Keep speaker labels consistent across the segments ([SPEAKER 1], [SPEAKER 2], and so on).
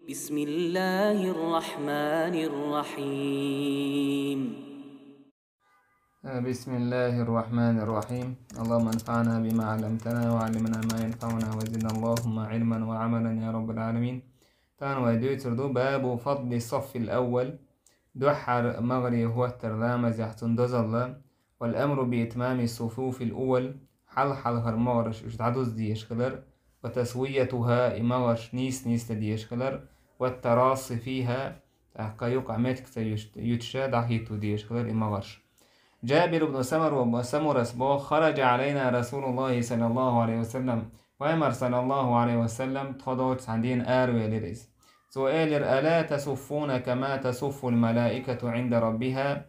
[SPEAKER 1] بسم الله الرحمن الرحيم.
[SPEAKER 2] بسم الله الرحمن الرحيم. اللهم انفعنا بما علمتنا وعلمنا ما ينفعنا وزدنا اللهم علما وعملا يا رب العالمين. باب فضل الصف الأول دحر مغري هو الترلام زحتن دزلا والأمر بإتمام الصفوف الأول حل هرمارش اشتعدوز ديش خلر وتسويتها إمارش نيس تديش خلر والتراص فيها تحقا يقع متك يتشا دحيتو ديش خلر إمارش. جابر بن سمر اسبوع خرج علينا رسول الله صلى الله عليه وسلم وامر صلى الله عليه وسلم تخدوت عندين آروي لريس سؤال ألا تصفون كما تصف الملائكة عند ربها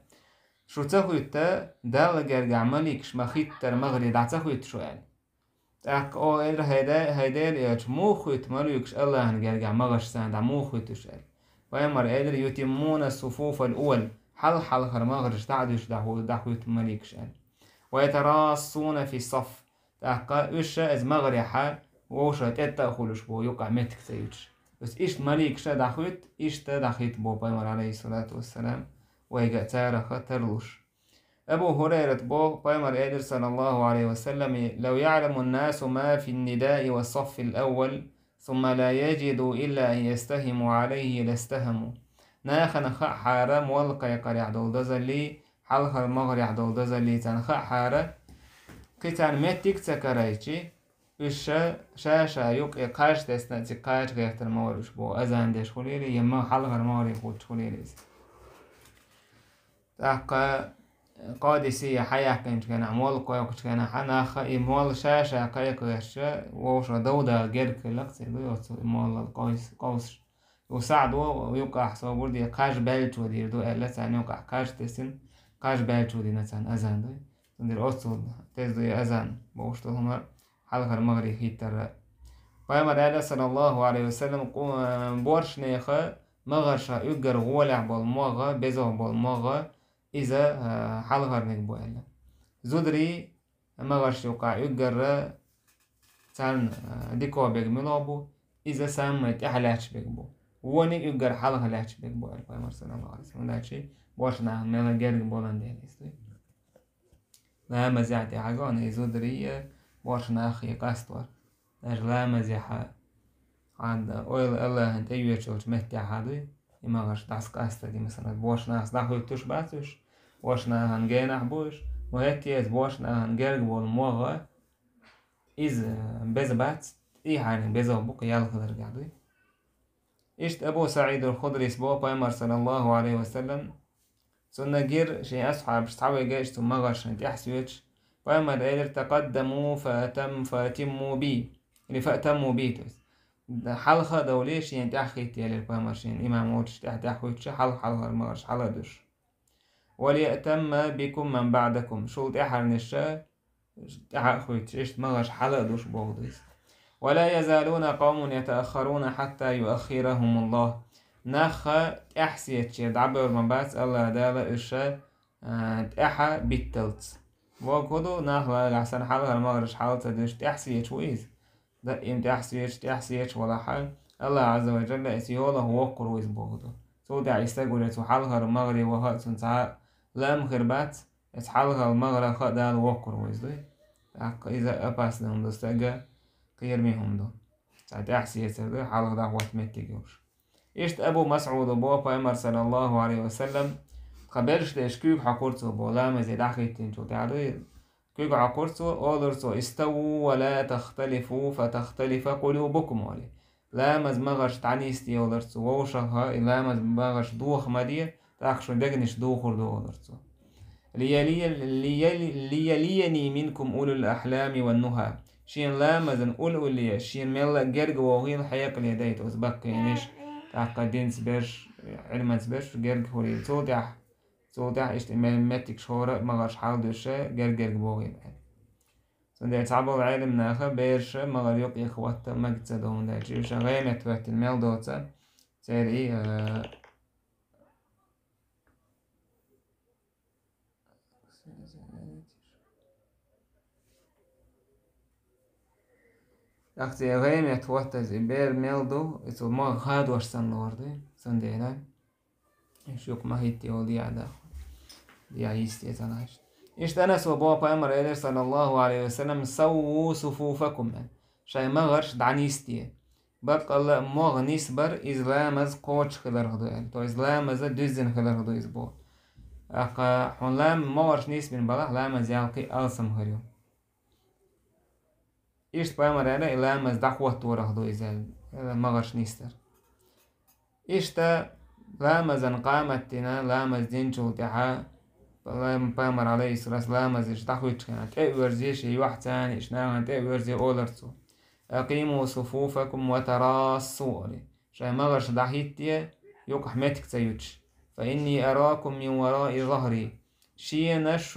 [SPEAKER 2] شو تخويت دال جرجع ملك شمخيت مغري دع تخويت شو يعني أك أو إلر هيدا يج مو خويت ملكش الله جرجع مغش سان دع مو خويت شو وامر إلر يتمون الصفوف الأول حل هرمغرش دعدش دعوت ملكش يعني ويتراصون في الصف تحقا إيش از مغرحة ووشا تتأخلش بو يقع متك سيوش بس إيش مليك شا دخوت إيش تدخيت بو بيمر عليه الصلاة والسلام ويقع تارخ ترلوش. أبو هريرة بو بيمر إيدر صلى الله عليه وسلم لو يعلم الناس ما في النداء والصف الأول ثم لا يجدوا إلا أن يستهموا عليه لاستهموا ناخن خا حارة مولقا يقرع دول دزلي حلخ المغرع دول دزلي تنخا حارة كتان متك تكرايتي إيش شاشة يوك إقاش تسنا تقاش غير المورش بو أزان ديش خليلي يما حلخ المغرع خود خليلي تحقا قادسية حياة كنت كان عمول قويق كان حناخ إمول شاشة قيق غشة ووش دودة جرك لقصي دو يوصل إمول القوس وساعدو ويوقع حسو بردي قاش بلتو دير دو إلا سان يوقع قاش تسن قاش بلتو دي نتان أزان دو تندير أصول تزدو أزان بوشتو هما حلقة المغري هيتر ويما دادا صلى الله عليه وسلم بورش نيخة مغرشة يقر غولع بالموغة بزو بالموغة إذا حلقة نكبو إلا زودري مغرش يوقع يقر تان ديكو بيجملوبو إذا سامت أحلاش بيجبو وني يقر حلقة لاش بيجبو إلا ويما صلى الله عليه وسلم داشي بورشنا ميلا جرق بولان دياليستي لا مزيعتي حاجون زودري بورشنا أخي قاستور لا مزيحة عند أويل الله أنت يوتشوش مهتي حادي إما غش دعسك أستدي مثلا بوش ناس داخل توش باتوش بوش ناهن جينح بوش وهتيز بوش ناهن جرق بول موغة إز بز بات إيه حاني بزو بوك يالخضر قعدي إشت أبو سعيد الخضري سبو بايمر صلى الله عليه وسلم سنة جير شي أصحاب شتعوي جيش ثم غش نتيحسويتش بايمر إيدر تقدموا فأتموا بي يعني فأتموا بيتوس حلقة دوليش يعني تأخيت يالي البامرشين إمام ووتش تأخويتش حلقة المغرش حلقدوش وليأتم بكم من بعدكم شولت أحر نشا تأخويتش إشت مغرش حلقدوش بوغديس ولا يزالون قوم يتأخرون حتى يؤخرهم الله نخا تأحسيتش دعبر من بعد الله دالا إشا تأحا بالتلت وكدو نخلا لحسن حلقة المغرش حلقة دوش تأحسيتش وإيز ده إمتى تحسيش ولا حال الله عز وجل إسيوله وقر ويزبوغدو سودا يستقول تحلها المغري وهات سنتعاء لام خربات تحلها المغري خدال وقر ويزدو إذا أباس لهم دستقى خير منهم دو تحسيش دو حلها دعوة متجوش إشت أبو مسعود بوبا إمر صلى الله عليه وسلم خبرش تشكيك حقورتو بولا مزيد أخيتين شو تعدو كيك عقرتو أولرتو استووا ولا تختلفوا فتختلف قلوبكم عليه لا مزمغش تعنيستي أولرتو ووشها لا مزمغش دوخ مدية تاخشو دقنش دوخر دو أولرتو ليليني منكم أولو الأحلام والنهى شين لا مزن أولو اللي شين ميلا جرق وغيل حياك اليديت أزبق ينش تعقدين سبرش علما سبرش جرق هوري صوتح اشتمالاتك شهورة مغاش حال دوشة جرجر بوغي بعد سندي تعبوا العالم ناخا بيرشة مغار يوق إخوات مقتصة دون داجي وشا غيمت وقت الميل دوتا سيري Aktie reimet huotas I ber meldu, itu ma ghaduas san lorde, san dera. Shuk mahiti o diada. Dia isti etanash. اشتنس وبوا بامر إلير صلى الله عليه وسلم سووا صفوفكم شاي مغرش دعنيستي بق الله مغ نسبر إزلامز قوش خلر هدو تو إزلامز دزن خلر هدو إزبو أقا حنلام مغرش نسبن بلا لامز يالقي ألسم هريو إشت بامر إلير لامز دعوة تورا هدو إزال مغرش نستر إشتا لامز قامتنا لامز دينشو تحا بامر عليه الصلاة والسلام إيش تحويج كانت ورزي شيء واحد ثاني إيش نعمل ورزي أولرتو أقيموا صفوفكم وتراصوا شيء مغرش دحيتي يوك حمتك تيوتش فإني أراكم من وراء ظهري شينش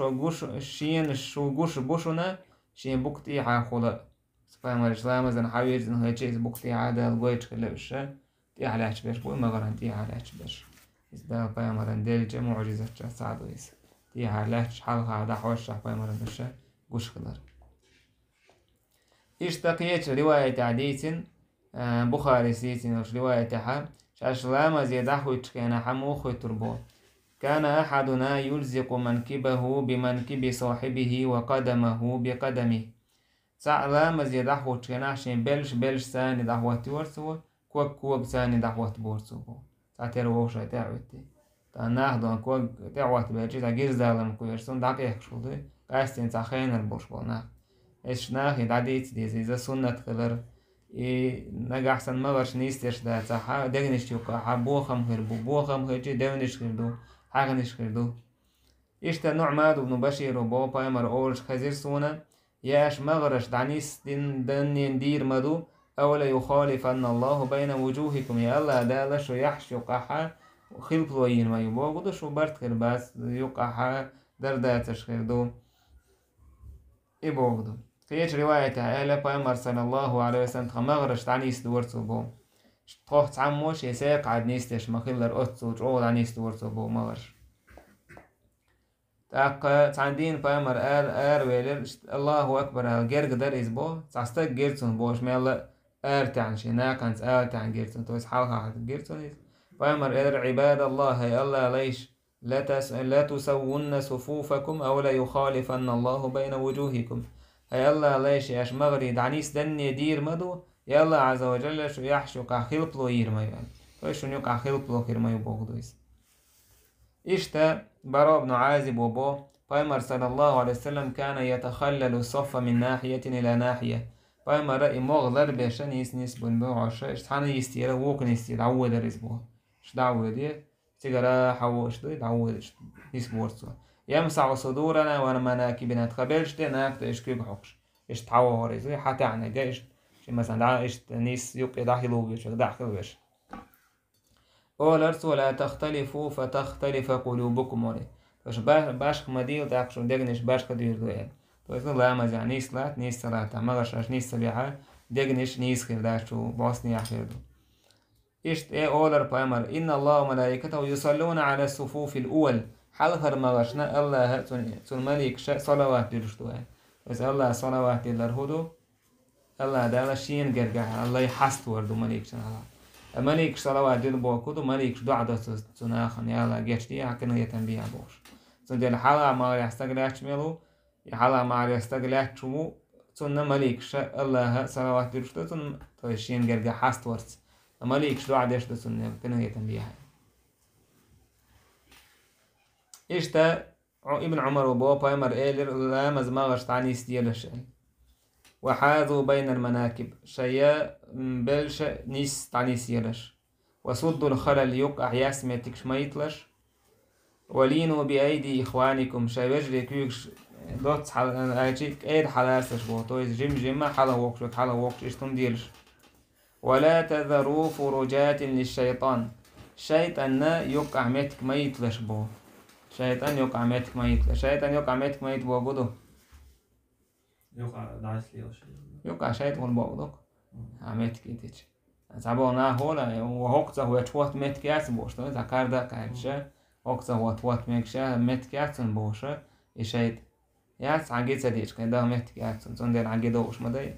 [SPEAKER 2] وجوش بوشنا شين بوكتي حاخولا بامر الإسلام زن حويج زن هيجيز بوكتي عادة الغويتش كلبش تي علاش باش بوي مغران تي علاش باش إذا بامر نديل جمع معجزة سعد ويس تيها لهش حالها دا حوش حباي مرندشة قوش خضر اشتقيت رواية عديث بخاري سيتين وش رواية حا شاش لاما زيدحوش كان حموخ تربو كان أحدنا يلزق منكبه بمنكب صاحبه وقدمه بقدمه سع لاما زيدحوش كان عشان بلش ساني دحوات ورسو كوك ساني دحوات بورسو ساتير ووشا تعوتي ناخدو كوك تعوات بيجي تغير زالم كويرسون دقيق شودي قاستين تخين البوش بونا إيش ناخي دعديت ديزي إذا سنة خلر نجا أحسن مغرش نيستيش دا تحا دغنش يوكا حبوخم هربو بوخم هرجي دونش خردو حغنش خردو إشتا نعماد بن بشير وبو بايمر أولش خزير سونا ياش مغرش دعنيس دن دير مدو أولا يخالف أن الله بين وجوهكم يا الله دالش ويحشو قحا وخلق لوين ما يبغى شو برت خير بس يقع درداتش خير دو يبغى فيش رواية أهل بامر صلى الله عليه وسلم خمغرش تعنيس دورتو بو تروح تعموش يساق عاد نيستش ما خلر أتسو تعود عنيس دورتو بو مغرش تاق تعندين بامر ويلر الله أكبر الجرق در إزبو تعستك جيرتون بوش ميلا تعنشي ناقنت تعن جيرتون تويس حالها حد جيرتون بامر عباد الله يا الله ليش لا تسون صفوفكم أو لا يخالفن الله بين وجوهكم يا الله ليش ياش مغري دعنيس دني دير مدو يا الله عز وجل شو يحشو كخلق له يرمي يعني فايش شو يقع خلق له يرمي بوغدويس إشتا براء بن عازب وبو بامر صلى الله عليه وسلم كان يتخلل الصف من ناحية إلى ناحية بامر رأي مغلر بيشان يسنس بنبوع اشتحانا يستيرا ووكن يستير عود الرزبوه دعوة دي سيجارة حوش دي دعوة يسبورتو يمسح صدورنا ومناكبنا تخبرش دي ناك تشكيك حقش إيش تعوى هوريزو حتى عنا جايش مثلا دع إيش نيس يبقى داخلو بيش داخل بيش أولرس ولا تختلفوا فتختلف قلوبكم وري فش باش خمديل تاكشو دغنش باش كدير دوين تويس لا مزع نيس لات نيس صلاة مغش نيس سبيحة دغنش نيس خير داشو بوسني أخير دو إشت أولر بامر إن الله وملائكته يصلون على الصفوف الأول حلخر مغشنا الله تون ملك صلوات دلشتوها بس الله صلوات دلرهدو الله دالا شين جرجع الله يحست وردو ملك شنا ملك صلوات دل بوكودو ملك دعوة تناخن يلا جشتي عكنا يتنبيه بوش تون حلا ما يستغلش ملو حلا ما يستغلش شو تون ملك الله صلوات دلشتو تون شين جرجع حست ورد ماليك شو عاد يشتى سنة كنا يتنبيها إشتا ابن عمر وبو بايمر إيلر لا مزماغش تعني ستيل الشيء وحاذوا بين المناكب شيا بلش نيس تعني سيلش وصدوا الخلل يقع ياسمتك شميتلش ولينوا بأيدي إخوانكم شي بجري كيوكش دوت أجيك أيد حلاسش بو تويز جم حلا وقش إشتم ديلش ولا تذروا فرجات للشيطان شيطان يقع متك ميت لشبو شيطان يقع متك ميت شيطان يقع متك ميت بوجوده
[SPEAKER 3] يقع دعس لي
[SPEAKER 2] يقع شيطان بوجودك عمتك يتش تعبونا هولا وهوكتا هو توت متك ياسبوش تو ذكر ده كانشة هوكتا هو توت مكشة متك ياسن بوشة يشيد ياس عجيت سديش كده متك ياسن صندل عجيدوش مداي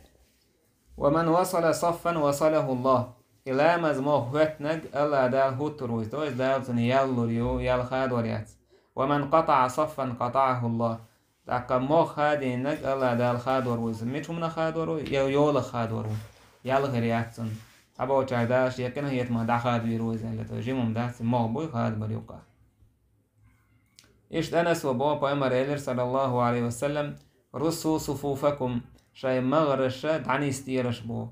[SPEAKER 2] ومن وصل صفا وصله الله إلى مزمو هوتنج ألا دال هوتروز دوز دال زن يلوريو يلخاد وريات ومن قطع صفا قطعه الله تاقا مو خادينك ألا دال خاد وروز ميتو من خاد ورو يول خاد ورو يلغريات زن أبو تعداش يكن هيت ما دخاد بيروز اللي تجيمم داس مغبوي خاد بريوقا إشت أنس وبو بأمر إلر صلى الله عليه وسلم رصوا صفوفكم شاي مغرش دعني استيرش بو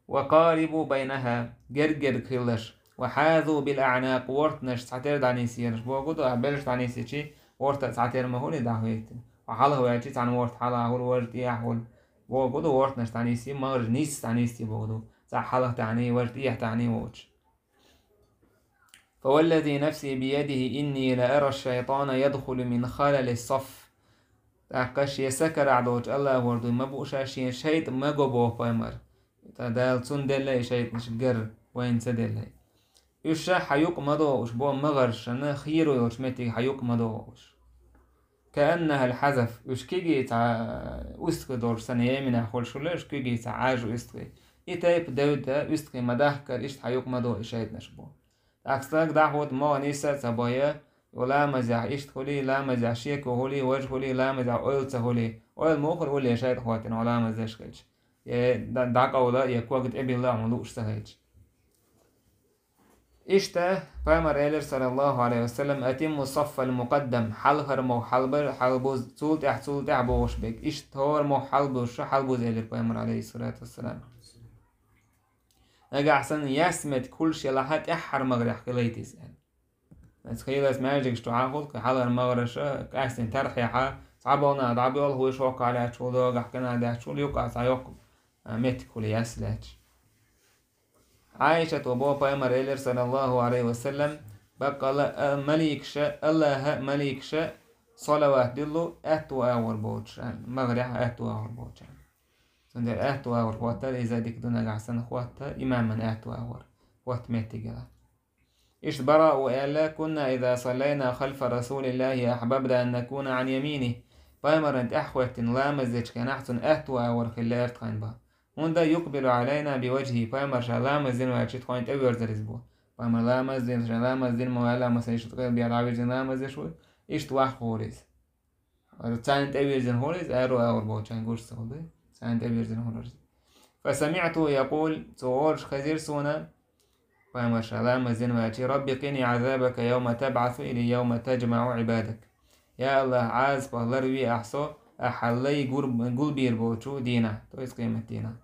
[SPEAKER 2] وقاربوا بينها جرجر كيلش وحاذوا بالأعناق ورتنش تعتير دعني سيرش بو قدو أبلش دعني سيشي ورت تعتير مهولي دعويت وحاله ويأتي عن ورت حاله هول ورت يحول بو قدو ورتنش دعني سي مغرج نيس دعني سي بو قدو حاله تعني ورت إيح تعني ووش فوالذي نفسي بيده إني لأرى الشيطان يدخل من خلل الصف تاقش يسكر عدوش الله وردو مبوشا شيط مقبوه بايمر تدال تون دلي شيط نشجر وين سدلي يشا حيوق مدوش بو مغرش خيرو يوشمتي حيوق مدوش كأنها الحذف يشكيجي تا أستقدور سنة من أخول شولا يشكيجي تا عاجو استقي إتايب داودا استقي مدهكر إشت حيوق مدو شيط نشبو أكثر دعوت ما نيسا تبايا ولا مزح إشت هولي لا مزح شيك هولي وجه هولي لا مزح أويل تهولي أويل موخر هولي شايد خواتين ولا مزح كيش دعك أولا يكوغت إبي الله ملوش سهيج إشتا فامر إلر صلى الله عليه وسلم أتم الصف المقدم حلهر مو حلبر حلبوز تولت احتولت احبوش بك إشت هور مو حلبوش حلبوز إلر فامر عليه الصلاة والسلام نجا أحسن يسمت كل شيء لحد أحر مغرح كليتي سأل بس خيلاس ماجيك شو عاقل كحلر مغرش كأحسن ترحيحة صعبونا دعبيول هو شوق على شو دوغ حكنا ده شو يوقع سايوق مت كل يسلاتش عائشة وبو بايمر إلر صلى الله عليه وسلم بقى مليك شاء الله مليك شاء صلوات دلو أتو أور بوتشان مغرح أتو أور بوتشان سندر أهتو أور خواتر إذا ديك دونا قحسن خواتر إماما أهتو أور خوات ميتيقلا إيش برا وإلا كنا إذا صلينا خلف رسول الله أحببنا أن نكون عن يمينه بايمرنت أحوات لا مزج كان أحسن أهتو أور خلال تخين با هندا يقبل علينا بوجهه بايمر شلا مزين وعشت خوين تأور زرزبو بايمر لا مزين شلا مزين مولا مسيش تقل بيالعبي زين لا مزيش وي إيش تواح خوريز وتسان تأور زين خوريز أرو أور بوچان قرش سخوضي فسمعت يقول تورش خزير سونا فما شاء مزين واتي ربي قني عذابك يوم تبعث إلي يوم تجمع عبادك يا الله عاز بالروي أحصو أحلي قلبي البوشو دينا تويس قيمة دينا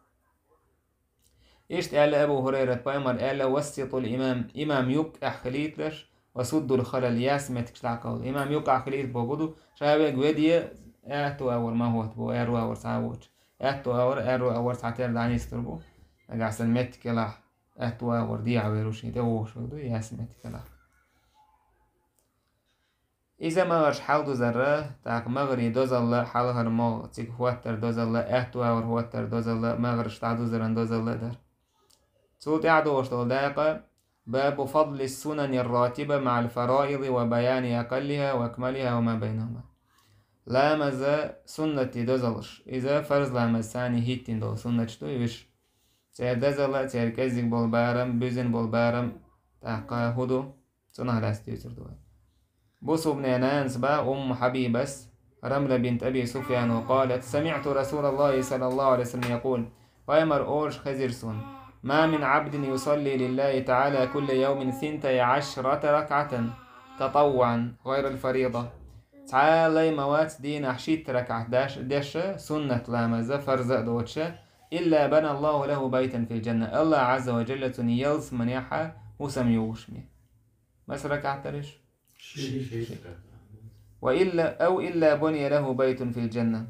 [SPEAKER 2] إيشت قال أبو هريرة بايمر قال وسط الإمام إمام يوك أخليت لش وسد الخلل ياسمت كشتاقول إمام يوك أخليت بوجودو شابك ودي أهتو أول ما هو تبو أرو أول ساووش أهتو أور ساعتين دعني يستربو أجا سلمت كلا أهتو أور دي عويروشي دووش ودو ياسمت كلا إذا ما غش حالدو ذرة تاك مغري دوزل حالهر مو تيك هواتر دوزل أهتو أور هواتر دوزل مغرش تعدو زرن دوزل در صوت يعدوش دقيقة باب فضل السنن الراتبة مع الفرائض وبيان أقلها وأكملها وما بينهما لا مزا سنة دوزلش إذا فرض لا مساني هيتين دو سنة شتو يوش تير دوزل تير كزيك بالبارم بيزن بالبارم تحقا هدو سنة لاستي يسردوها بوسو بن أنانس با حبيبس رملة بنت أبي سفيان وقالت سمعت رسول الله صلى الله عليه وسلم يقول ويمر أورش خزيرسون ما من عبد يصلي لله تعالى كل يوم 12 ركعة تطوعا غير الفريضة تعالى موات دين أحشيت ركعة داش سنة لامزة فرزة دوتشة إلا بنى الله له بيتا في الجنة الله عز وجل تنيلس منيحة وسميوشمي بس ركعة تريش إلا بني له بيت في الجنة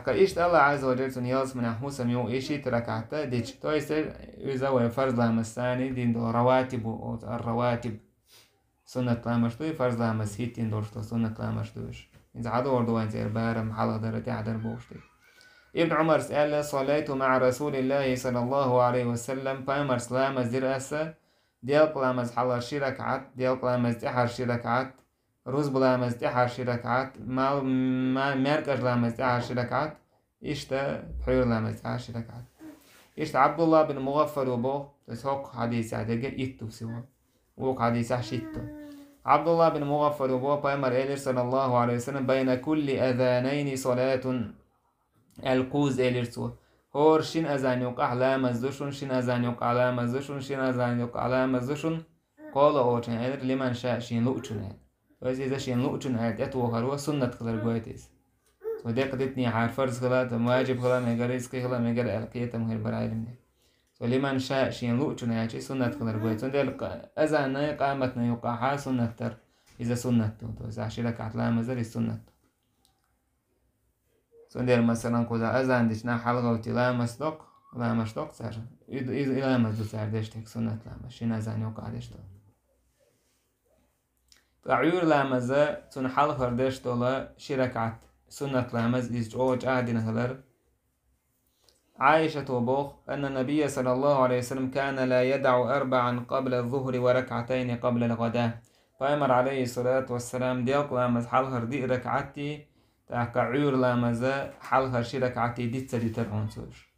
[SPEAKER 2] إيش الله عز وجل تنيلس منيحة وسميو إيشي ركعة ديش تويسر إذا هو فرز لامساني دين دو رواتب الرواتب سنة لامشتوي فرز لامس هيتين دورشتو سنة لامشتوش إذا عدو وردوان زير بارم حلق درتي عدر بوشتي ابن عمر سأل صليت مع رسول الله صلى الله عليه وسلم بايمر سلامز دير أسا ديال قلامز حلر شي ركعات ديال قلامز تحر شي ركعات روز بلامز تحر شي ركعات مركز لامز تحر شي ركعات إشتا بحير لامز تحر شي ركعات إيش عبد الله بن مغفل وبو تسوق حديث عدقة إتو سوا ووق حديث شتو عبد الله بن مغفل وبو بأمر إلير صلى الله عليه وسلم بين كل أذانين صلاة القوز إلير سوا هور شين أذان يوقع لا مزدوشن شين أذان يوقع لا مزدوشن شين أذان يوقع لا مزدوشن قال أوتن إلير لمن شاء شين لؤتن بس إذا شين لؤتن أتو هروا سنة كلر قويتيس وديك دتني عار فرض خلا واجب خلا مگر اسكي خلا مگر القيه تمهر برايلم ولمن شاء شين لؤتن ياتي سنة كلر قويت سندل أذان قامتنا يوقع سنة تر إذا سنة تو إذا عشرة عتلا مزر السنة سندل مثلا كذا أذان دشنا حلقة وتلا مصدق لا مصدق صار إذا مصدق صار دشتك سنة لا مشين أذان يوقع دشتو تعير لا مزا تون حلقة دشتو لا شركات سنة لامز إزجوج عهدنا هلر عائشة وبوخ أن النبي صلى الله عليه وسلم كان لا يدع أربعا قبل الظهر وركعتين قبل الغداء فأمر عليه الصلاة والسلام ديق لامز حلهر دي ركعتي تاك عير لامز حلهر شي ركعتي دي تسدي ترعون سوش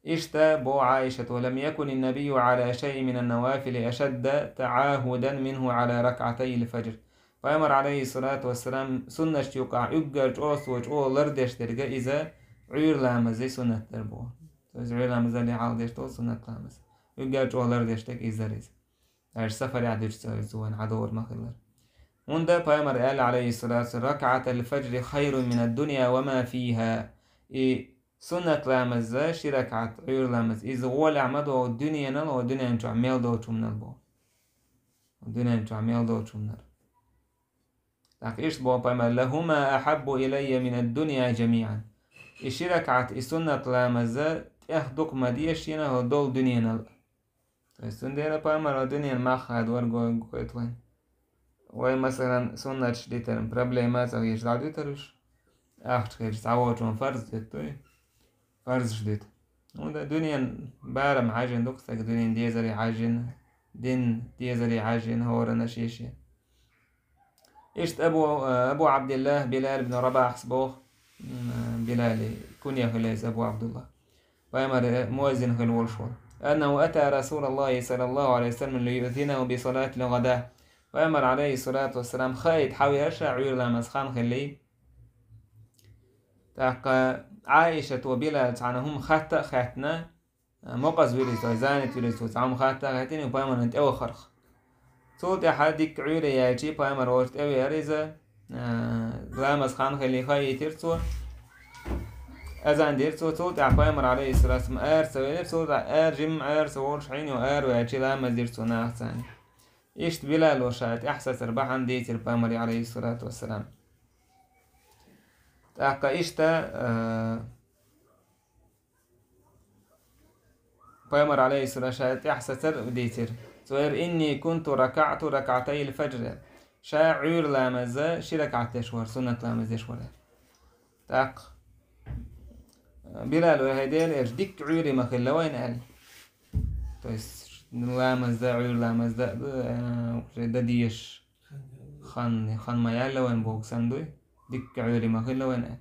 [SPEAKER 2] إشتا بو عائشة ولم يكن النبي على شيء من النوافل أشد تعاهدا منه على ركعتي الفجر فأمر عليه الصلاة والسلام سنة يقع يقع جوس وجو لردش درجة إذا عير لامز سنة دربو إذا عير لامز اللي عالدش تو سنة لامز يقع جو لردش تك إذا ريز عير سفر يعدش زوان عدور مخلر وندا فأمر قال عليه الصلاة والسلام ركعة الفجر خير من الدنيا وما فيها سنة لامز شي ركعة عير لامز إذا هو العمدو الدنيا نل والدنيا انتو عميل دو تشمنا البو الدنيا انتو عميل دو تشمنا لك إيش بوابا لهما أحب إلي من الدنيا جميعا إيش ركعت السنة لامزة تأخدك مديش ينا هو دول دنيا نل السنة بامر الدنيا ما خاد ورقو قويتوين وي مثلا سنة شديتر بروبليمات أو يش دعو تروش أخت خير تعوضون فرز ديتوي فرز شديد وده دنيا بارم عاجن دوكسك دنيا ديزري عاجن دين ديزري عاجن هورا نشيشي إشت أبو عبد الله بلال بن رباح صبوخ بلال كنيا خليس أبو عبد الله وأمر مؤذن خلوشول أنه أتى رسول الله صلى الله عليه وسلم ليؤذنه بصلاة الغداء وأمر عليه الصلاة والسلام خايد حاوي هرشا عير لمسخان خلي تاق عائشة وبلال عنهم خاتا خاتنا موقز ويليس وزانت ويليس وزعم خاتا خاتين وبأمر أنت أو خرخ صوت أحدك عير ياجي بأمر وقت أوي أريزة لمسخان خلي خاي ترسو أذان ديرسو صوت بأمر عليه الصلاة والسلام آر سويلب صوت آر جم آر سورش عيني وآر وياجي لمس ديرسو ناخ ثاني إيش بلال وشات إحساس ربحان ديتر بأمر عليه الصلاة والسلام تاقا إيشتا بأمر عليه الصلاة والسلام إحساس ديتر سوير إني كنت ركعت ركعتي الفجر شاعر لامزة شي ركعتي شوار سنة لامزة شوار تاق بلال وهيديل إيش ديك عيري مخل وين قال تويس لامزة عير لامزة ده ديش خان ما يالا وين بوك سندوي ديك عيري مخل وين قال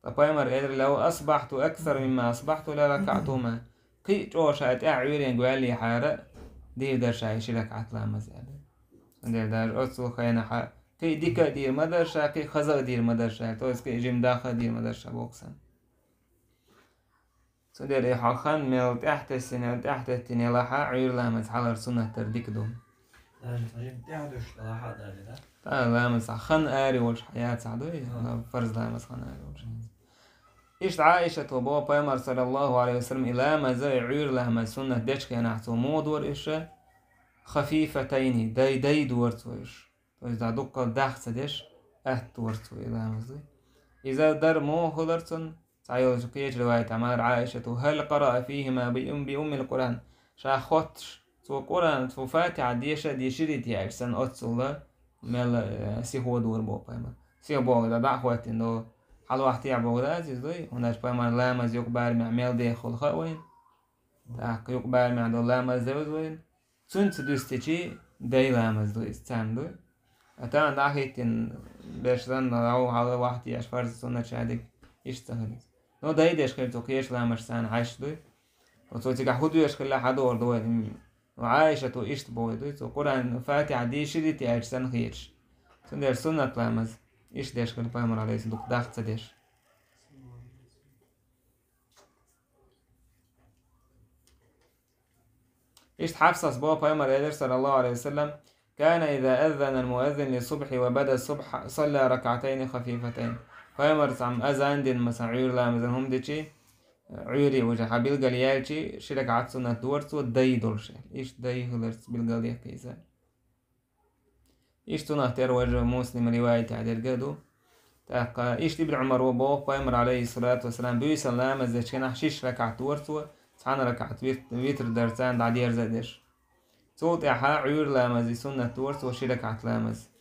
[SPEAKER 2] فبايمر قال لو أصبحت أكثر مما أصبحت لركعتهما قي جوشات عيري قال لي حارق دي در شاي شلك عطلا مزال دير دار أصل خينا حق قي ديكا دير مدرشا قي خزق دير مدرشا توس قي جيم داخل دير مدرشا بوكسن سندير إيحا خان ميل تحت السنة تحت التنية لحا عير لامز حالر سنة تردك دوم لامز خان آري وش حياة سعدوي فرز لامز خان آري وش إيش عائشة وبوا بيمر صلى الله عليه وسلم إلى ما زي عير لامز سنة ديش كي نحسو مودور إيش خفيفتين داي دورتو إيش وإذا دقا داخت ديش دورتو إلى مزي إذا در مو خلرتن سعيو كيش رواية عمار عائشة هل قرأ فيهما بأم القرآن شا خوتش تو قرآن تو فاتحة ديشة ديشريت يعيش سن أتصل ميل سيهو دور بو بيمر سيهو بو دا دعوة إنه حلو احتيع بغداد يزوي هناش بيمر لامز يقبال مع ميل ديخل خوين تاق يقبال مع دو لامز دوين سنت دوستيشي داي لامز دو استان دو أتان داخيتين بيشتن نراو حلو واحد فرز سنة شادك يشتغل نو داي ديش خير تو كيش لامش سان عايش دوي وتوتي كحودو يشكل حدو وردو وعائشة إشت بويدو تو قرآن فاتحة دي شديتي أجسان خيرش تندر سنة لامز إيش ديش كل بايمر عليه دوك داخت ديش إيش حفصة بوا بايمر إلير صلى الله عليه وسلم كان إذا أذن المؤذن للصبح وبدا الصبح صلى ركعتين خفيفتين بايمر عم أذان دين مثلا عيور لامز هم ديشي عيوري وجه حبيل قليالشي شرك عاد سنة دورتو داي دورشي إيش داي هلرس بالقليا كيزان إيش تنهتر وجه مسلم رواية عدل قدو تاقا إيش ابن عمر وبوه بايمر عليه الصلاة والسلام بيسا لامز ديش كنا حشيش ركعت ورتو سحان ركعت ويتر درسان دا دير زادش صوت إحا عيور لامز سنة ورتو وشي ركعت لامز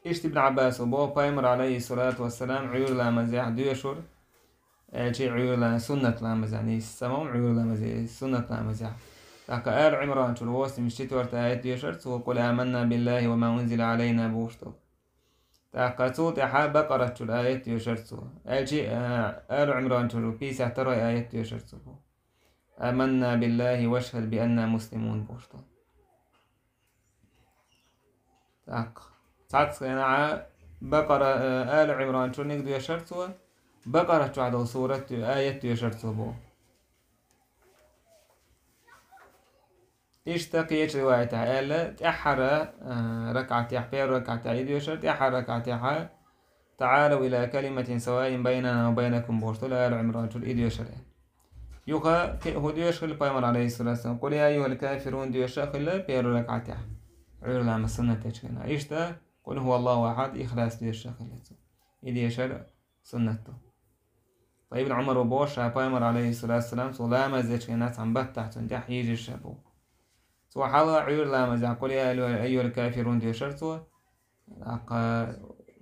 [SPEAKER 2] إيش ابن عباس وبوه بايمر عليه الصلاة والسلام عيور لامز دوشور شي عيور سنة لامز يعني السماء عيور لامز سنة لامز تاقا آل عمران شو الواسط مشتت ورت آيات دوشرت وقل آمنا بالله وما أنزل علينا بوشتو تاقا صوت إحا بقرة شو الآيات دوشرت آل عمران شو بيسع ترى آيات دوشرت آمنا بالله واشهد بأننا مسلمون بوشتو تاقا ساعت أنا بقرة آل عمران شو نقدر يشرتوا بقرة شو عدو سورة آيات يشرتوا بو إيش تقيت روايتها آل تأحر ركعة يحبير ركعة عيد يشرت تأحر ركعة يحا تعالوا إلى كلمة سواء بيننا وبينكم بوشتو آل عمران شو الإيد يشرت يوخا هو ديوشخل بايمر عليه الصلاة والسلام قل يا أيها الكافرون ديوشخل بيرو ركعة يحا عير لعم السنة تشكنا إيش تا قل هو الله أحد إخلاص ديوشخل إيدي يشر سنته طيب عمر وبوش بايمر عليه الصلاة والسلام سو لامز يشكنات عم بتحت تنجح يجي الشابو سو حالا عير لامز قل يا أيها الكافرون ديوشرتو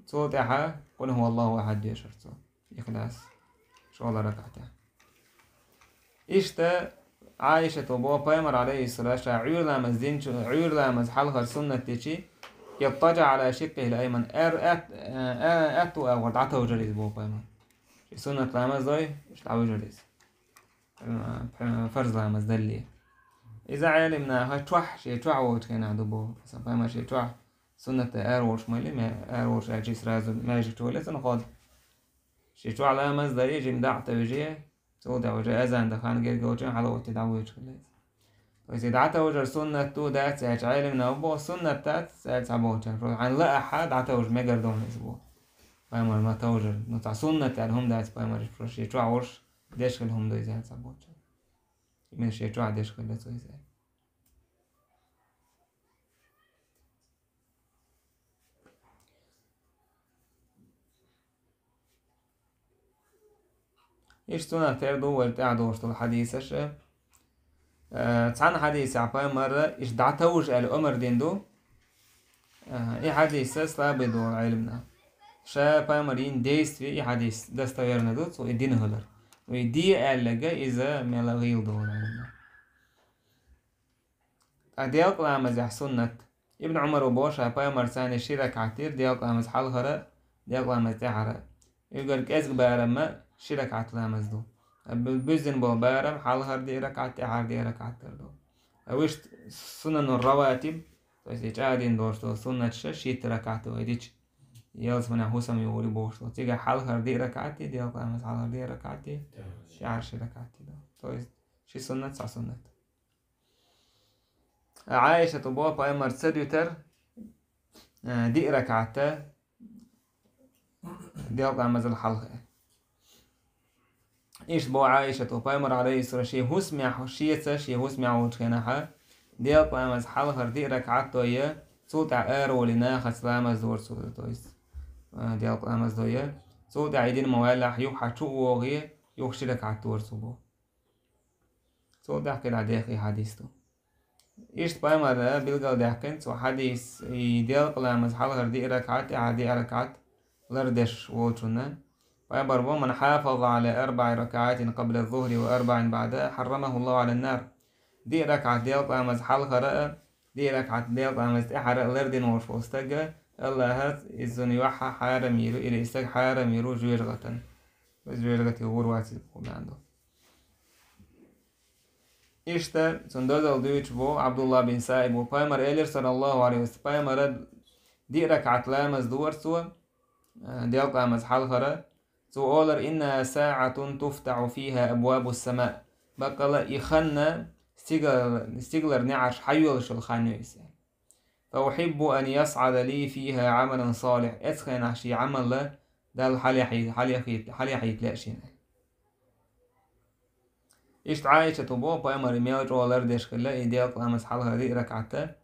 [SPEAKER 2] سو تحا قل هو الله أحد ديوشرتو إخلاص شو الله ركعته إيش تا عائشة وبوا بايمر عليه الصلاة والسلام عير لامز حلقة سنة تيجي يضطجع على شقه الأيمن أتو أو عطا وجريز بوا بايمر سنة لامز دوي إيش تعوي جريز فرز لامز دلية إذا علمنا هتوح شيء توح وقت كان عدو بوا بايمر شيء توح سنة أروش مالي ما أروش عجيس رازو ما يجي تولي سنخوض شيء توح لامز دا يجي مدع توجيه سودا وجه أذان دخان جيل جوجين حلوة تدعوي خليز وإذا دعته وجه سنة تو دات ساعة علمنا أبوه سنة تات ساعة عبوه عن لا أحد عته وجه ما قردون أسبوع بايمر ما توجه نطع سنة هم دات بايمر فرش يتوع ورش ديش خلهم دو إذا عبوه من شيء يتوع ديش خل لسه إذا إيش سنة تردو والتعدو وشتو الحديثش تسعنا حديث عباي مرة إيش دعتوج الأمر ديندو إيه حديث سلابدو علمنا شا باي مرين ديست في إيه حديث دستويرنا دوت سو إدين هلر ويدي ألقى إذا ملغيل دو علمنا ديالك لامز سنة ابن عمر وبوش باي مرساني شيرك عتير ديالك لامز حلغرة ديالك لامز تحرة يقول كأزق بارما شيرك عتلامز دو بزن بو بارم حلهر دي ركعت احر دي ركعت دو اوش سنن الرواتب بس يجادين دوشتو سنة شيت ركعت ويديش يلز من حسم يوري بوشتو تيجا حلهر دي ركعت دي قامت حلهر دي ركعت شعر شي ركعت دو تو شي سنة سا سنة عائشة بو بايمر سديوتر دي ركعت دي قامت الحلهر إيش بو عائشة وبايمر عليه الصلاة شيء هسمع شيء شيء هسمع وتخنها ديال بايمز حلقة دي ركعت دوية صوت عقار لنا خسلامز دور صوت تويس ديال بايمز دوية صوت عيدين موالح يوحى شو وغي يوحش ركعت دور صوبو صوت دحكي العداخي حديثتو إيش بايمر بيلقى دحكن سو حديث ديال بايمز حلقة دي ركعت عادي ركعت لردش ووتشنا ويبر من حافظ على 4 ركعات قبل الظهر و4 بعدها حرمه الله على النار دي ركعة ديال قامز حلقة رأى دي ركعة ديال قامز احرق لردين وفوستجا الله هات الزن يوحى حارم يرو إلى استج حارم يرو جويرغة بس جوالك يقول واتي يقول عنده إشتا سندوزل دويتش بو عبد الله بن سائب وبايمر إيلر صلى الله عليه وسلم بايمر دي ركعة لامز دور سوا ديال قامز حلخرة سو أولر إنها ساعة تفتح فيها أبواب السماء بقى يخنا استيغلر نعش حيول شلخانيوس فأحب أن يصعد لي فيها عملا صالح أسخن عشي عمل له ده حالي حيت لأشين إشت عايشة بو بايمر ميوج أولر ديشكلا إيديال قامز حلخرة دي ركعته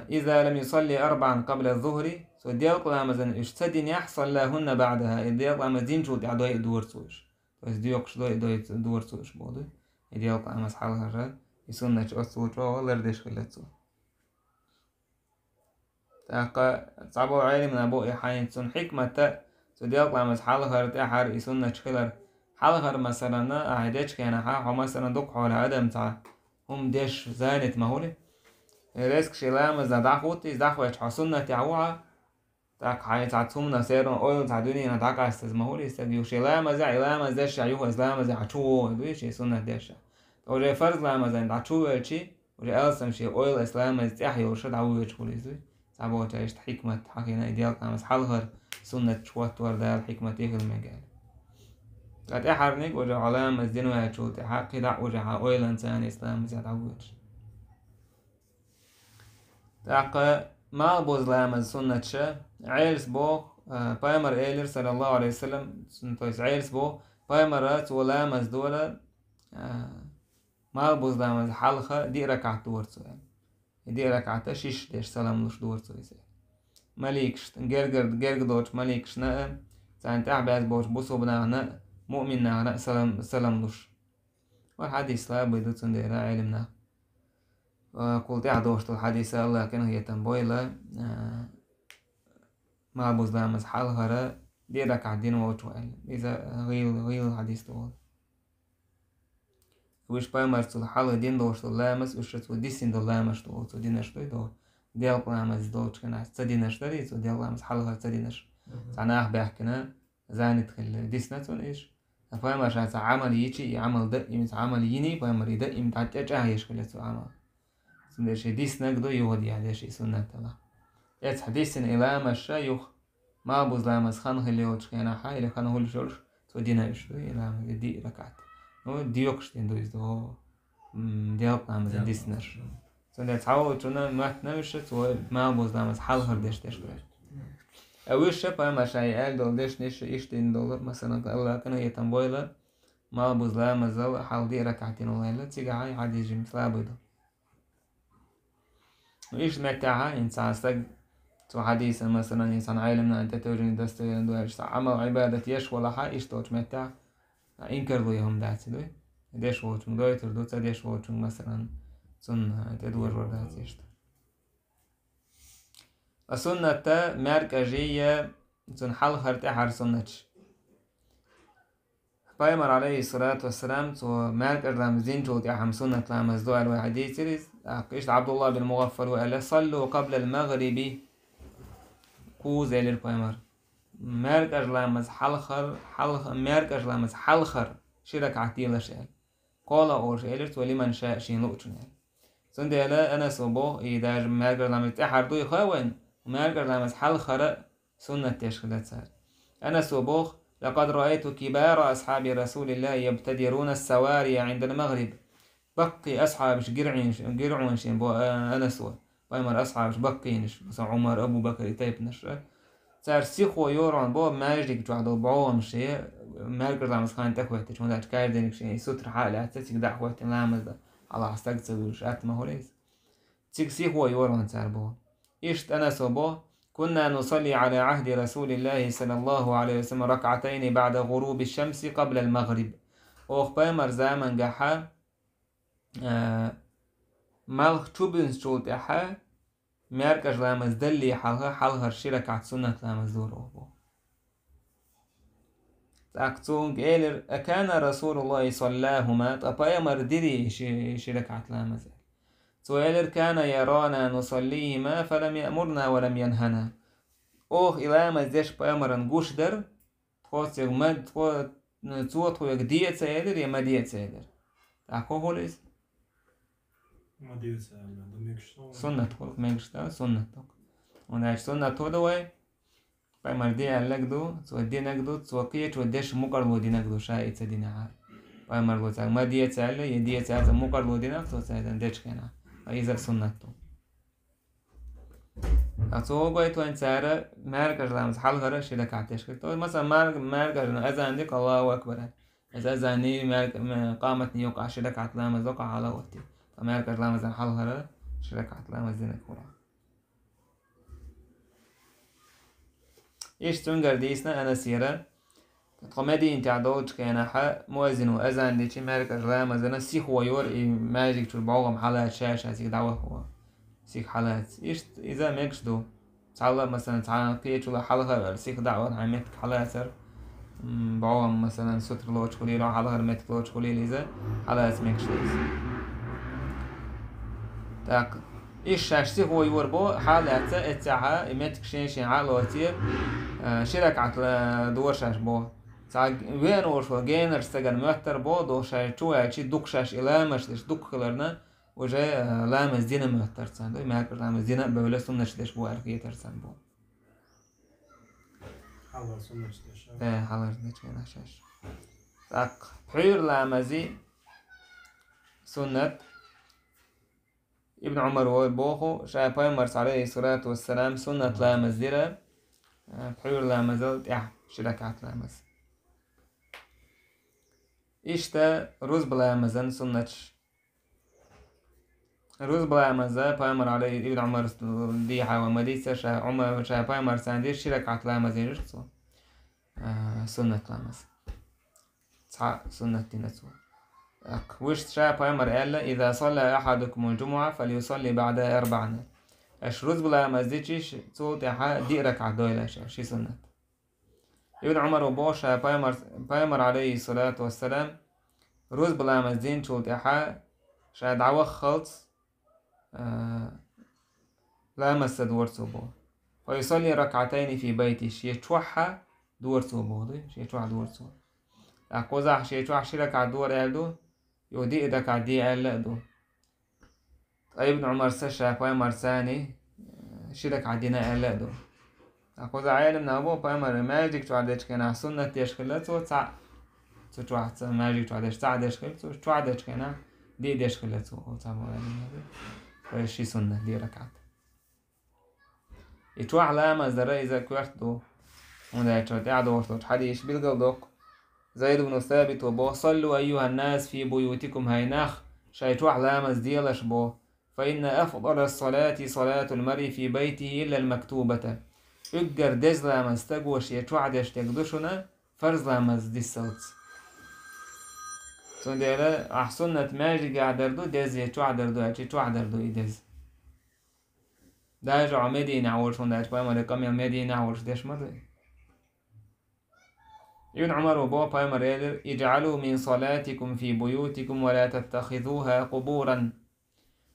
[SPEAKER 2] إذا لم يصلي 4 قبل الظهر سو ديال قلامزن اشتدين يحصل لهن بعدها ديال قلامزين شو تعدوي دور سوش بس ديوكش دوي دور سوش بودو ديال قلامز حالها يسونش أصوت ولا ردش خلتسو تاقا صعبو عالي من أبو إحاين سون حكمة سو ديال قلامز حالها تاحر يسونش خلر حالها مثلا أعدتش كان حاحو مثلا دوك حول عدم تاع هم ديش زانت مهولي ريسك شلام زدع خوتي زدخوش حسنا تعوعا تاك حي تعتمنا سيرون أول تعدوني نتاك استزمهولي استديو شلام زع علام زش عيوه إسلام زع عشوه دويش سنة ديشة وجه فرض لام زع عشوه شيء وجه ألسم شيء أول إسلام زتحي وشد عوية شولي زوي سبعة تعيش حكمة حكينا إيديال قامس حلهر سنة شوات وردال حكمة تيك المجال قد أحرنك وجه علام الدين ويشوت حقي دع وجه أول إنسان إسلام زع عوية تاقا ما بوز لامز سنة شا عيلس بو بايمر إيلر صلى الله عليه وسلم سنتويس عيلس بو بايمرات ولامز دولا ما بوز لامز حلقة دي ركعت دور سوال دي ركعت شيش ديش سلام لش دور سوال مليكش جرج دوش مليكش نأ سانت أحباز بوش بوسو بنا مؤمن نغنا سلام لش والحديث لا بيدوت سنديرا علمنا قلت أحدوشت الحديث الله كان هي تنبويلة ما بوز لامز حالها دي ركع دين ووشوال إذا غير الحديث طول وش بايمرت الحالة دين دوشت اللامز وشت وديسين دو لامز طول تو دينش دو ديال لامز دوش كنا تدينش دري تو ديال لامز حالها تدينش أنا أحبه كنا زانت خل ديسنتون إيش بايمر شايف عمل يجي عمل دقيم عمل يني بايمر يدقيم تعتج عايش خلته عمل سندش ديس نقدو يودي على شيء سنة الله يت حديث إلى مشى يخ ما بوز لامز خان خليوش كنا حاي لخان هول شورش تودينا إيش إلى دي ركعت نو ديوكش تندو إزدو ديال لامز ديس نش سندش حاول تنا ما تنوش تو ما بوز لامز حال هردش تش كده أوش شبه ما شيء قال دول دش نش إيش $10 مثلا الله كانوا يتنبويله ما بوز لامز حال دي ركعتين ولا لا تيجي هاي عادي جيم سلابيدو وإيش متاعها إنسان سج تو حديث مثلا إنسان عالمنا أنت توجني دست دوش عمل عبادة يش ولا حا إيش توش متاع إنكر له يوم دات دوي ديش ووتش مدوي تردو تديش ووتش مثلا سن تدور وردات يشت السنة تا مركزية سن حل خرتي حر سنتش بايمر عليه الصلاة والسلام تو مركز رمزين تو تحم سنة لامز دو الواحدي سيريز قيش عبد الله بن مغفر وقال صلوا قبل المغرب كوز للبايمر مركز لامز مركز لامز حلخر شرك عتيلة شال قال أور شالت ولمن شاء شين لؤتشن سندي لا أنا صبو إذا مركز لامز تحر دو يخوين ومركز لامز حلخر سنة تشخلت سار أنا صبوخ لقد رأيت كبار أصحاب رسول الله يبتدرون السواري عند المغرب بقي أصحابش قرعونش بو أنسوا بايمر أصحابش بقينش مثلا عمر أبو بكر تايبنش صار سيخو يورون بو ماجيك جوعدو بعوهم شيء مركز لامز خان تكويتش ونداش كاردينك شيء ستر حالة تسيك دعوات لامز على حستقصدوش أتما هوليس تسيك سيخو يورون صار بو إيشت أنسوا بو كنا نصلي على عهد رسول الله صلى الله عليه وسلم ركعتين بعد غروب الشمس قبل المغرب أوخ بايمر زامن جحا مالخ تشوبنز شولت أحا ميركش لامز دلي حلها الشركة سنة لامز دور أوبو تاكتونج إيلر أكان رسول الله صلاهما تبايمر ديري شركة لامز سويلر كان يرانا نصليهما فلم يأمرنا ولم ينهنا أوخ إلى مزدش بايمرن جوش در تخوص يغمد تصوت خويك ديت سيدر يا ما ديت سيدر تاكو هوليس
[SPEAKER 3] ما ديوت ده ميكشتو
[SPEAKER 2] سنة خلق ميكشتا سنة ونعيش سنة تودوي بايمر دي ألقدو تودي نقدو تسوقية توديش مقربو دي نقدو شاي تدينا عاد بايمر قلت ما ديت سأله يديت سأله مقربو دي نقدو سأله ديش كنا فإذا سنة تو أتصوغوي تو إنسارة ماركش لامس حال غير شيء كعتش كتو مثلا ماركش إذا عندك الله أكبر إذا أذاني قامت نيوقع شيء كعت لامس وقع على وقتي فماركش لامس حال غير شيء كعت لامس دينك ورا إيش تنقر ديسنا أنا سيرة تقمدي انت عدوش كأنا حق موازن وأذان ديشي ماركش لامس أنا سيخ ويور ماجيك شو البعوغم حالات شاشة سيخ دعوة هو سيخ حالات إيش إذا ماكش دو تعالى مثلا تعالى قيت ولا حلقة سيخ دعوة عميت حالات سر بعوام مثلا ستر لوش قليل أو حلقة ميت لوش قليل إذا حالات ماكش دو تاك إيش شاش سيخ ويور بو حالات اتساعة ميت كشينشين عقلواتي شرك عقل دور شاش بو وين ورشو جينر استقر مهتر بو دو شاش شوية شي دوك شاش إلامش ليش دوك خلرنا وجاي لامز دينا مهترسان دوي ماكر لامز دينا بولا سنة شدش بو أرقية ترسان بو
[SPEAKER 3] حالا سنة شدش
[SPEAKER 2] حالا شدش كينا شاش تاك بحير لامزي سنة ابن عمر وبوخو شاي بايمرس عليه الصلاة والسلام سنة لامز ديرا بحير لامزل شركات لامز إشتا روز بلامزن سنتش روز بلامزة بايمر عليه ابن عمر ديحة ومديسة شا بايمر ساندير شركات لامزين رشتو سنة لامز تصحى سنة تنسو وش شا بايمر قال إذا صلى أحدكم الجمعة فليصلي بعدها 4 اش روز بلامز ديش صوت دي ركعة دويلة شي سنة ابن عمر وبوشا بايمر عليه الصلاة والسلام روز بلامز دين صوت شا دعوة خلص لامس دور صوبو فيصلي ركعتين في بيتي شيتوحى دور صوبو دي شيتوحى دور صوبو أقوزح شيتوحى شركة دور ألدو يودي إدك عدي ألدو ابن عمر سشا بايمر ثاني شرك عدينا ألدو أقوزح عالم نابو بايمر ماجيك توعدش كنا سنة تشكلت وتسع توعد ماجيك توعدش تعدش كلت توعدش كنا دي دش كلت وتسابو فشي سنة دي ركعت يتوح لامز درا إذا كوارتو ودا يتوت قعدوا وصلت حديش بالقلدوك زيد بن ثابت وبو صلوا أيها الناس في بيوتكم هيناخ شايتوح لامز ديلش بو فإن أفضل الصلاة صلاة المرء في بيته إلا المكتوبة اقر دز لامز تقوش يتوح دش تقدشنا فرز لامز دي الصوت سنديلا أحسنت ماجي قعدردو دز يتوح دردو يتوح دردو يدز داج عمدي نعورش ونداج بايمر كم عمدي نعورش داش مدري ابن عمر وبو بايمر يدر اجعلوا من صلاتكم في بيوتكم ولا تتخذوها قبورا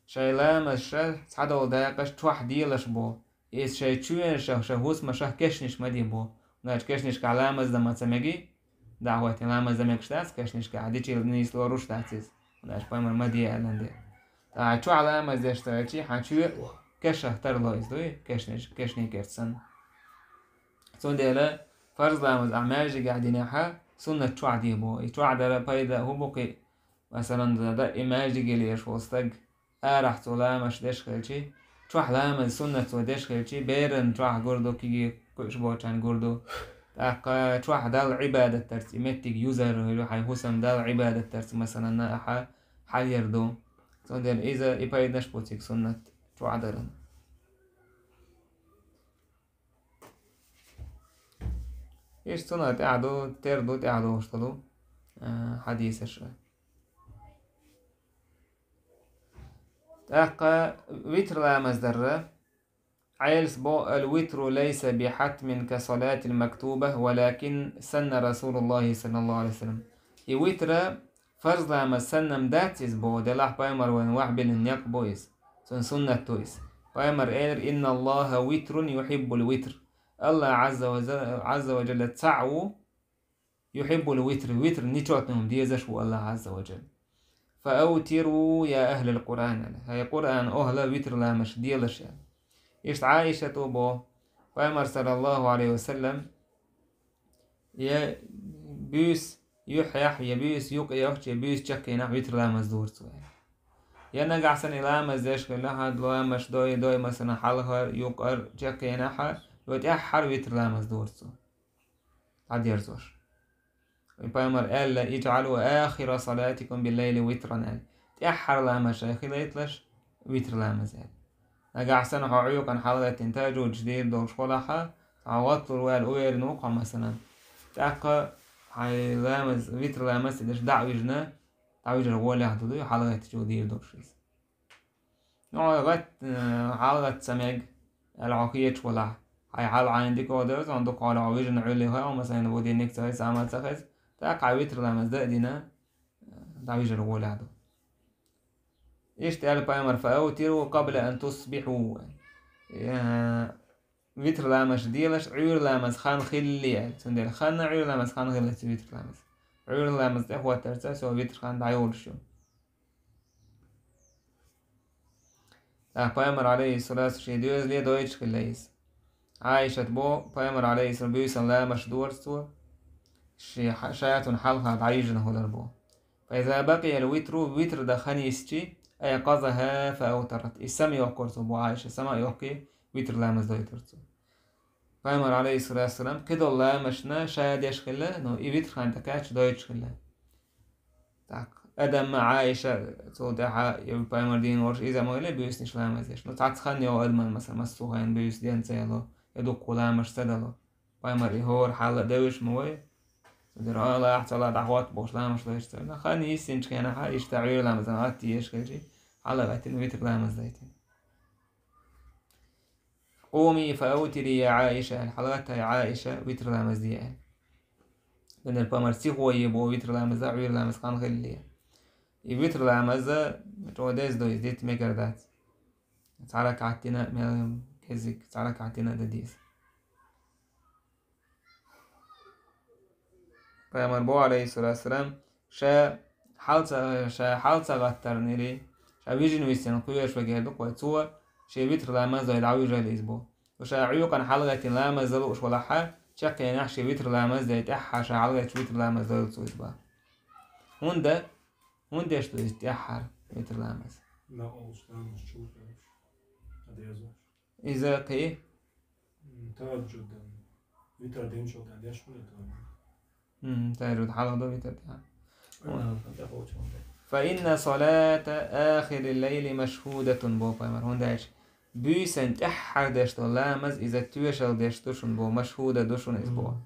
[SPEAKER 2] شاي لامز شه صدو داقش توح ديلش بو إيس شاي تشوين شهوس ما شه كشنش مدي بو ناج كشنش كلامز دما تسمجي دعوة لامز دمك شتاس كشنش كعديتي نيس لوروش تاتيز ناج بايمر مدي ألندي تاعتو علامز داش تاعتي حاتشو كشه ترلايز دوي كشني كرتسن سون ديلا فرض لامز أعماجي قاعدين يحا سنة توعدي بو يتوعد بايدا هو بوكي مثلا دا إماجي قليش وستق راح تولامش داش خلشي توح لامز سنة وداش خلشي بيرن توح قردو كي كوش بوچان قردو تاقا توح دال عبادة ترسي متك يوزر هلو حي حسن دال عبادة ترسي مثلا ناحا حال يردو سون ديلا إذا إبايد نشبوتك سنة توعدرن إيش سنة قعدوا تردو قعدوا واشتلوا حديث الشيء تاقا وتر لامز درة عيلس بو الوتر ليس بحتم كصلاة المكتوبة ولكن سن رسول الله صلى الله عليه وسلم وتر فرض لامز سن مداتيز بو دلاح بايمر ونواح بالنياق بويس سنة تويس بايمر إير إن الله وتر يحب الوتر الله عز وجل تعو يحب الوتر وتر نيتوتنهم ديزش الله عز وجل. فأوتروا يا أهل القرآن هاي قرآن أهل وتر لا مش ديلش يعني. إيش عائشة بو فأمر صلى الله عليه وسلم يا بيس يحيح يا بيس يق يحش يا بيس شكينا وتر لا مزدور سوى يا نجع سنة لا مزدش كلها لا مش دوي مثلا حلها يقر شكينا ح وتأحر وتر لا مزدور سوى عاد يرزوش. فأمر قال اجعلوا آخر صلاتكم بالليل وترا قال تأحر لا مشايخ لا يطلش وتر لا مزال نجع سنة عيوق عن حلقة إنتاج جديد دور شغلها عوضت الوال أوير نوقع مثلا تأقى هاي لامز وتر لامز إدش دعوي جنا دعوي جنا ولا حدودي حلقة جديد دور شيء نوع غت حلقة سماج العقية ولا هاي حال عندك ودرس عندك على عويجن عليها أو مثلا ودي إنك تسوي سامع تخز تأقى وتر لامز ده دينا دعوي جنا ولا حدود إيش تقال بايمر فأوتروا قبل أن تصبحوا وتر لامش ديلش عير لامس خان خلي سندل خان عير لامس خان خلي وتر لامس عير لامس ده هو ترتاس ووتر خان دعيول شو بايمر عليه الصلاة والسلام ديوز ليه دويتش كليس عايشة بو بايمر عليه الصلاة والسلام لا مش دور سو شاية حلها دعيجن هو البو فإذا بقي الوتر وتر دخاني يستي أيقظها فأوترت السماء يوقرت أبو عائشة السماء يوقي وتر لامس دويترت فأمر عليه الصلاة والسلام كده الله مشنا شاهد يشكله نو وتر خان تكاتش دويتشكله تاك أدم مع عائشة صوتها يبقى دين ورش إذا ما يلي بيوس نش لامس يش نو تعت خاني أو أدم مثلا مسوهين بيوس دين سيلو يدق لامش سدلو فأمر يهور حال دويش موي در الله يحصل دعوات بوش لامش دويش سدلو خاني يسنش كينا حا يشتعير لامس عاتي يشكلجي على غايتين وتر لامس دايتين قومي فأوتري يا عائشة الحلقات يا عائشة وتر لامس ديال لأن البامر سيخو يبو وتر لامس دا عير لامس خان خليه وتر لامس دا متوديز دويز ديت ميكر دات تعالك عتنا ميلم كزيك تعالك عتنا دديس بامر بو عليه الصلاة والسلام شا حالتا غترني لي شا بيجن ويستن قويش وجهدك ويتسوى شي وتر لامز دا يدعوي جاي الإسبوع وشا عيوقا حلقة لامز دلوش ولا حا شاك ينحشي وتر لامز دا يتأحى شا حلقة وتر لامز دا يلسو إسبوع هوندا يشتو يتأحر وتر لامز
[SPEAKER 3] لا أوش لامش شوف هذا يزوج
[SPEAKER 2] إذا كي
[SPEAKER 3] تواجد وتر دين شو ده ليش ولا
[SPEAKER 2] تاجد حلقة دا وتر فإن صلاة آخر الليل مشهودة بو بايمر هوندا إيش بيسن تأحر دشتو لامز إذا تويشل دشتوشن بو مشهودة دوشن إسبوع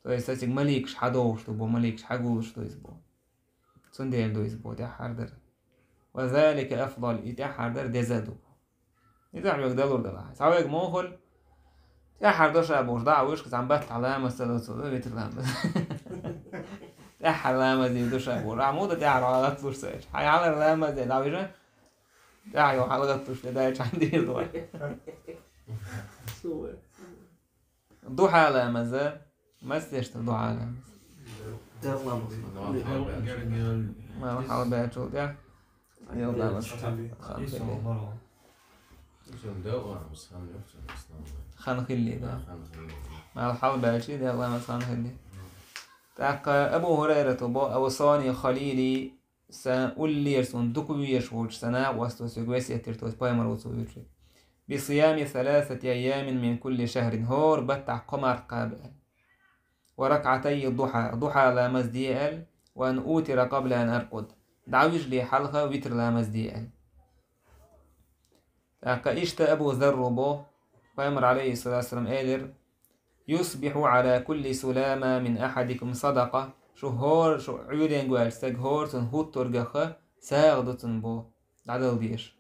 [SPEAKER 2] تو يستيق مليكش حدوشتو بو مليكش حقوشتو إسبوع سنديل دو إسبوع تأحر در وذلك أفضل يتأحر در دزادو إذا عم يقدروا دلها سواء موخل تأحر دوش أبوش دعوش كز عم بات على مسألة ويتر لامز تأحر لامز يدوش أبوش عمودة تأحر على طول سيش حي على لامز دعويشة تأحر على طول دايش عندي دوي ضحى لامز ما استيشت ضحى لامز ما حاول بقى شو ده يلا بس خان خلي ده ما حاول بقى شيء ده الله ما خان خلي تاق أبو هريرة أوصاني خليلي سأقول لي يرسون دكوي يشوج سنة واستوسيقويس يترتوس بايمر وصويتري بصيام 3 أيام من كل شهر هور بتع قمر قابل وركعتي ضحى لامز ديال وأن أوتر قبل أن أرقد دعوج لي حلقة وتر لامز ديال إشت أبو ذر بو فيمر عليه الصلاة والسلام قالر يصبح على كل سلامة من أحدكم صدقة شهور شو عيودين قوال استجهور تنهوت ترجخة ساغدتن بو عدل ديش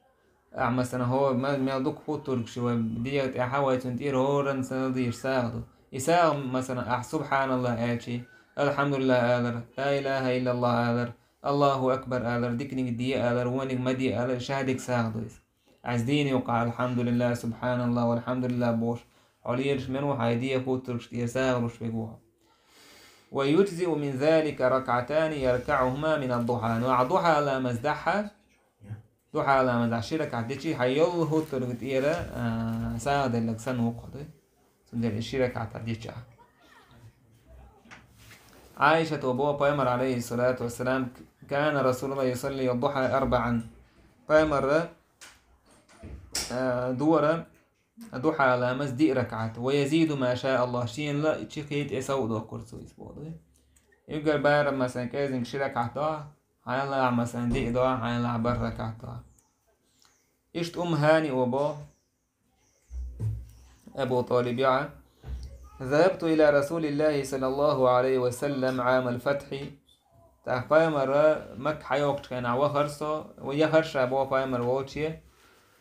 [SPEAKER 2] مثلا هو ما دوك هوت ترج شو ديت أحاول تنتير هورن سنديش ساغدو يساغ مثلا سبحان الله آتي الحمد لله آلر لا إله إلا الله آلر الله أكبر آلر ديكني دي آلر وانك مدي آلر شهدك ساغدو عزديني وقع الحمد لله سبحان الله والحمد لله بوش عليش منو حيديه فوت ترش يساغ رش بيقوها ويجزئ من ذلك ركعتان يركعهما من الضحى نوع ضحى لا مزدحها ضحى لا مزدح شرك عدتشي حيله ترغت إيرا ساعد لك سنو قضي سندل الشرك عدتشي عائشة وابوها بايمر عليه الصلاة والسلام كان رسول الله يصلي الضحى 4 بايمر دورة ضحى على مسدي ركعات ويزيد ما شاء الله شين لا تشيكيت اسود وكرسو يسبوده يقدر بار مثلا كازن شرك عطا هيلا مثلا دي دعاء هيلا برك عطا اشت هاني وابو ابو طالب يا ذهبت الى رسول الله صلى الله عليه وسلم عام الفتح بايمر مك حيوقت كان وخرصو ويخرش ابو بايمر ووتشي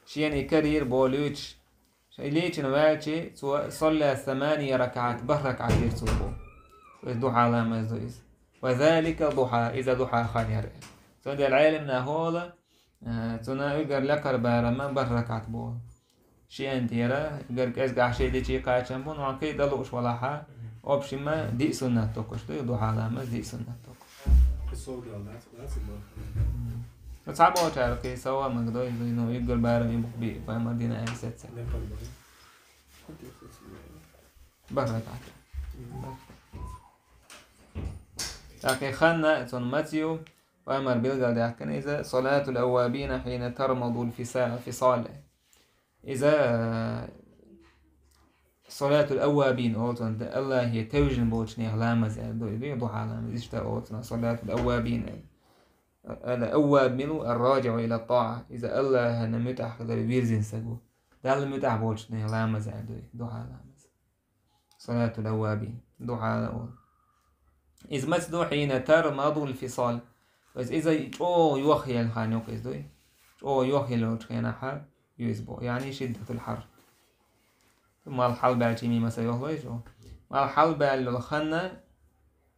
[SPEAKER 2] شين يكرير بولوتش ليش نوالشي صلى 8 ركعات بركعات يرسوبو ضحى لا مزويز وذلك ضحى إذا ضحى خير سودي العالم نهولا تنا يقر لكر بارما بركعات بو شي انتيرا يقر كاس قاشي دي شي قاشن بون وكي دلوش ولا حا وبشي ما دي سنة توكش ضحى لا مز دي سنة توكش تصعبوا تعرفي سوا مقدوي إنه يقر بارم يبقى بي مدينة أمسات سنة بركعات لكن خلنا تون ماتيو وأمر بلغة لكن إذا صلاة الأوابين حين ترمض الفصال إذا صلاة الأوابين أوتون الله هي توجن بوشني علامة زي ضحى علامة إشتا أوتون صلاة الأوابين الأواب منه الراجع إلى الطاعة إذا الله نمتح قدر بيرزين سجو ده اللي متح بوشني علامة زي ضحى علامة صلاة الأوابين ضحى علامة إذا مسدو حين ترمض الفصال بس إذا يوخي الخانوك إزدوي يوخي لو كان حر يسبو يعني شدة الحر ثم الحلبة التيمي مثلا يوخي ما الحلبة الخنة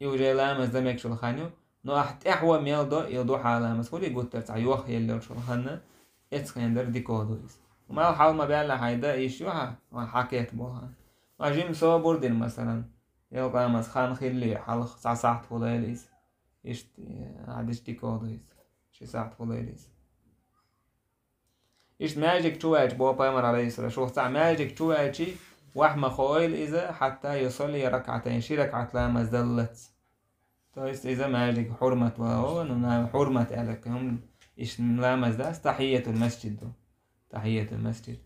[SPEAKER 2] يوجي لامس دمك شو الخانيو نو أحد أحوى ميل دو يضوح على مسؤول يقول ترتع يوخي اللي شو الخنة يتخندر ديكو دويس وما الحلبة بيعلا هيدا يشوها وحكيت بوها وجيم سو بوردين مثلا يلقى مس خان خيلي حلق ساعة فلاليس إيش عادش ديكوديس شي ساعة فلاليس إيش ماجيك تواج بو بايمر عليه الصلاة شو ساعة ماجيك تواجي وحما خويل إذا حتى يصلي ركعتين شي ركعة لا مزدلت تويس إذا ماجيك حرمة وهو حرمة عليك هم إيش لا مزدلت تحية المسجد دو تحية المسجد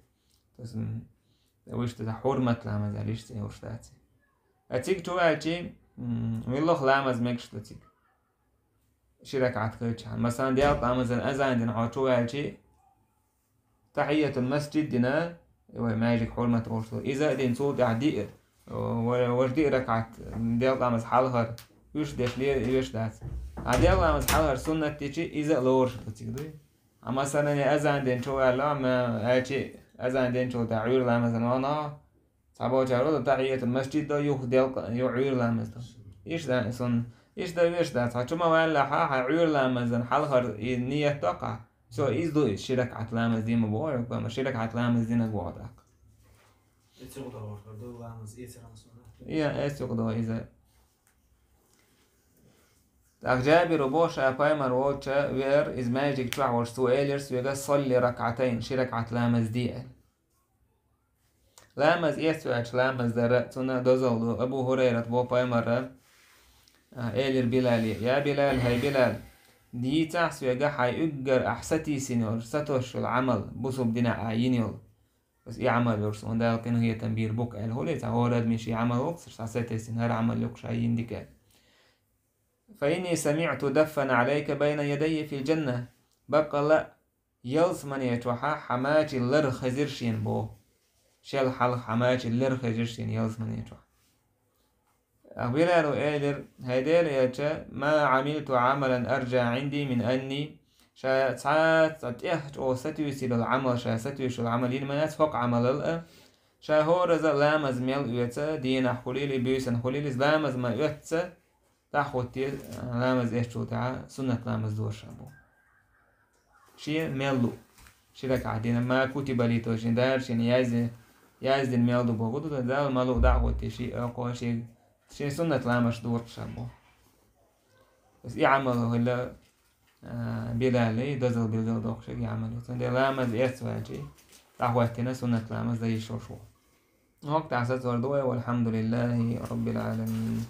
[SPEAKER 2] بس ويش حرمة لا مزدلت إيش تيوش أتيك تواجي والله لا مزمكش تتيك شي ركعت كيتشان مثلا ديال مثلا أذان دين عطوالشي تحية المسجد دينا ماجيك حرمة ورسول إذا دين صوت عدير وجدي ركعت ديال مز حالهر يوش داش ليه يوش داس ديال مز حالهر سنة تيجي إذا لورش تتيك مثلا أذان دين شوال لا ما أشي أذان دين شو تعير لا مثلا أنا صعبوا تعرض تحية المسجد ده يعير لا مثلا إيش ده سن إيش ده ويش ده صار شو ولا عير لا مثلا حلقة نية تقع سو إيش ده شرك عتلامز دي مبوع وما شرك عتلامز دي نجوعك إيش يقدر إذا أجابر بوشة بايمر ووتشة وير إز ماجيك تعور سؤاليرس ويجا صلي ركعتين شرك عتلامز دي لامز يسوعش لامز درأتنا دزولو أبو هريرة بو بايمر إيلر بلال يا بلال هاي بلال دي تحسو يجا حي أجر أحستي سينور ستوش العمل بصوب دينا عينيول بس إيه عمل يرسون ده كان هي تنبير بوك قال هو ليس هو رد مشي عمل وقصر ساعتين سنهار عمل يقش عين ديكال فإني سمعت دفن عليك بين يدي في الجنة بقى لا يلس من يتوحى حماتي اللر خزرشين بو شال حلق حماتي اللر خزرشين يلس من يتوحى أخبرنا إيلر هيدير يتشا ما عملت عملا أرجع عندي من أني ساعات أتيحت أو ستيوسي العمل ستيوش العمل ينما يتفق عمل الأ هو رزا لامز ميل يتسا دينا حليلي بيسن حليلي لامز ما يتسا تاخوتي لامز إيشتو تاع سنة لامز دور شابو شي ميلو شي لك عدينا ما كتب لي توشين دار شين يازن الميلو بوغدو دا المالو دعوتي شي أقوى شي شيء سنة لامش دور شابه بس يعمله هلا بلالي دزل بلدل دوخ شيء يعمله سندي لامز يسواجي تعوتنا سنة لامز زي شو وقت عسات وردوه والحمد لله رب العالمين.